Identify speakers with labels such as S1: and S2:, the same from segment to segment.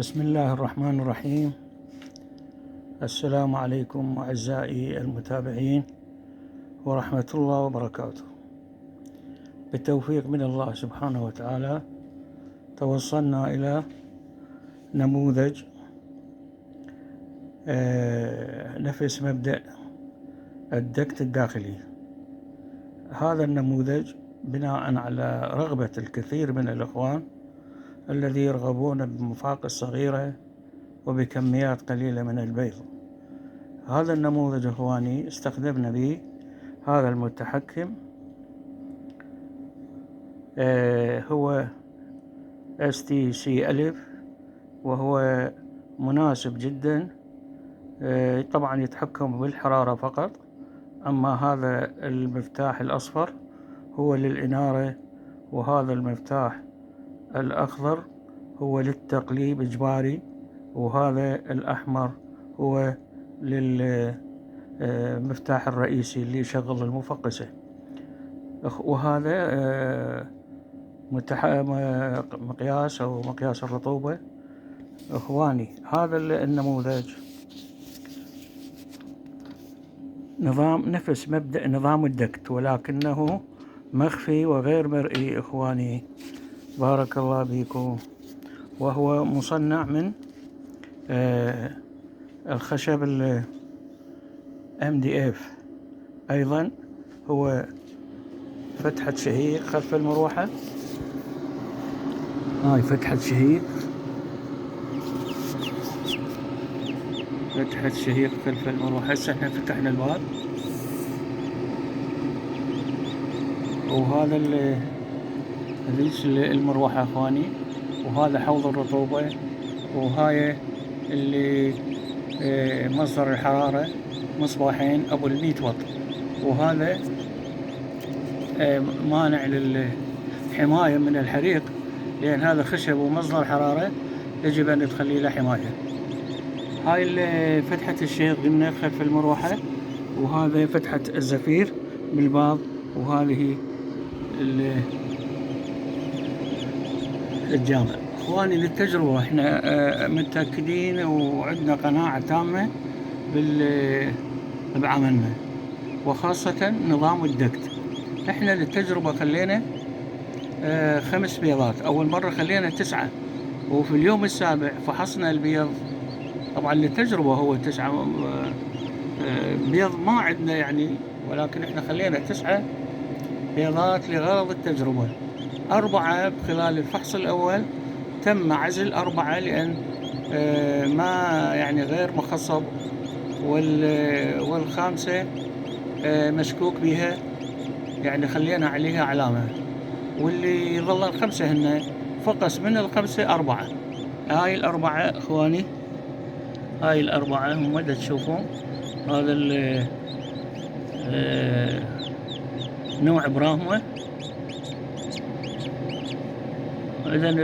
S1: بسم الله الرحمن الرحيم. السلام عليكم أعزائي المتابعين ورحمة الله وبركاته. بالتوفيق من الله سبحانه وتعالى توصلنا إلى نموذج نفس مبدأ الدكت الداخلي. هذا النموذج بناء على رغبة الكثير من الإخوان الذي يرغبون بمفاقس صغيرة وبكميات قليلة من البيض. هذا النموذج إخواني استخدمنا به هذا المتحكم، هو STC ألف، وهو مناسب جدا. طبعا يتحكم بالحرارة فقط، أما هذا المفتاح الأصفر هو للإنارة، وهذا المفتاح الأخضر هو للتقليب إجباري، وهذا الأحمر هو للمفتاح الرئيسي اللي يشغل المفقسة. وهذا مقياس أو مقياس الرطوبة. إخواني، هذا النموذج نظام نفس مبدأ نظام الدكت، ولكنه مخفي وغير مرئي. إخواني بارك الله بكم. وهو مصنع من الخشب MDF. أيضا هو فتحة شهيق خلف المروحة، هاي فتحة شهيق، فتحة شهيق خلف المروحة. هسه احنا فتحنا الباب، وهذا هذيك المروحة اخواني، وهذا حوض الرطوبة، وهاي اللي مصدر الحرارة، مصباحين ابو 100 واط، وهذا مانع للحماية من الحريق، لأن هذا خشب ومصدر حرارة يجب أن تخلي له حماية. هاي فتحة الشهيق قلنا خلف المروحة، وهذا فتحة الزفير بالباب، وهذه الجامع. اخواني للتجربة احنا متأكدين وعندنا قناعة تامة بعملنا، وخاصة نظام الدكت. احنا للتجربة خلينا 5 بيضات. اول مرة خلينا 9، وفي اليوم السابع فحصنا البيض. طبعا للتجربة هو 9 بيض ما عندنا يعني، ولكن احنا خلينا 9 بيضات لغرض التجربة. 4 خلال الفحص الأول تم عزل 4، لأن ما يعني غير مخصب، والخامسة مشكوك بها، يعني خلينا عليها علامة. واللي ظل 5 هن فقس من 5 4. هاي 4 اخواني، هاي 4 هم دا تشوفون. هذا نوع براهما. إذن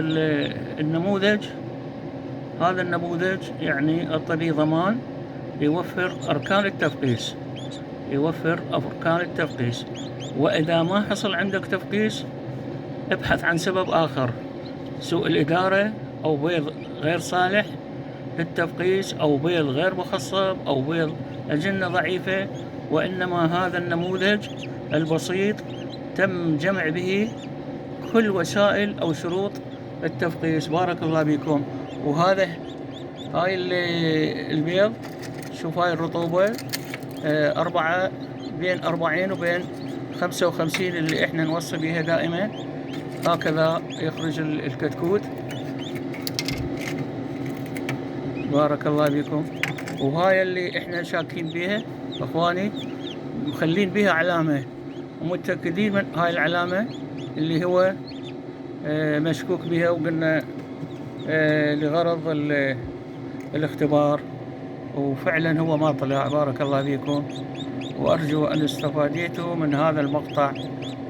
S1: النموذج، هذا النموذج يعني الطبي ضمان، يوفر أركان التفقيس، وإذا ما حصل عندك تفقيس ابحث عن سبب آخر، سوء الإدارة، أو بيض غير صالح للتفقيس، أو بيض غير مخصب، أو بيض أجنة ضعيفة. وإنما هذا النموذج البسيط تم جمع به كل وسائل أو شروط التفقيس. بارك الله بكم. وهذا هاي البيض، شوف هاي الرطوبة 4 بين 40 وبين 55 اللي احنا نوصي بها دائما. هكذا يخرج الكتكوت. بارك الله بكم. وهاي اللي احنا شاكين بها اخواني، مخلين بها علامة ومتأكدين من هاي العلامة اللي هو مشكوك بها، وقلنا لغرض الاختبار، وفعلا هو ما طلع. بارك الله فيكم، وأرجو أن استفاديتوا من هذا المقطع.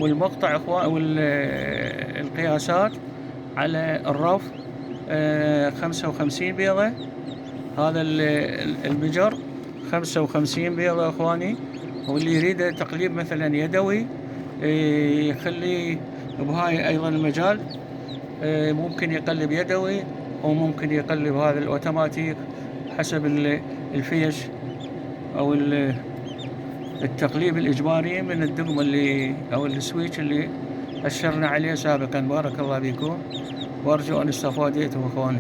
S1: والمقطع والقياسات على الرف 55 بيضة. هذا المجر 55 بيضة اخواني. واللي يريد تقليب مثلا يدوي يخلي بهاي ايضا المجال، ممكن يقلب يدوي هو ممكن يقلب هذا الأوتوماتيك حسب الفيش أو التقليب الإجباري من الدقم أو السويتش اللي أشرنا عليه سابقا. بارك الله بكم، وأرجو أن استفادتم إخواني.